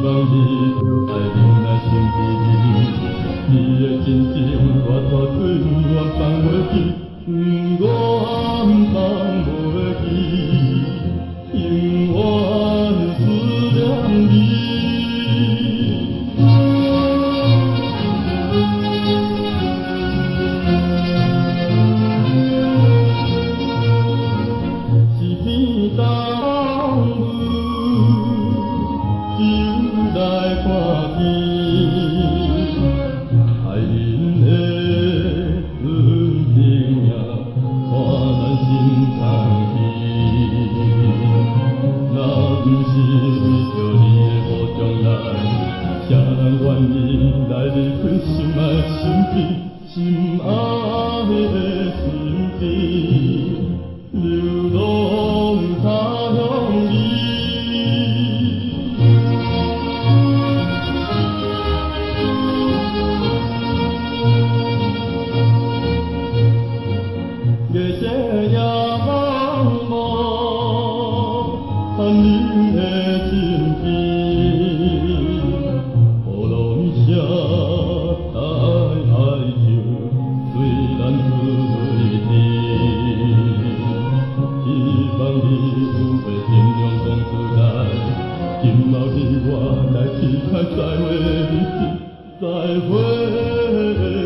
望你着爱忍耐心地你的真情我拖水我放袂记，我放袂记，永远思念你。是天东雨，就来看天，爱人的纯情呀，看咱心空虚。若不是为着你的好将来，谁人愿意来离开心爱的身边？心爱的身边。流浪他乡里，夜色也茫茫，寒冷的身边，雨落下爱情对咱泪滴。希望你有会尽量讲出来，今后你我来期待再会的日子，再会。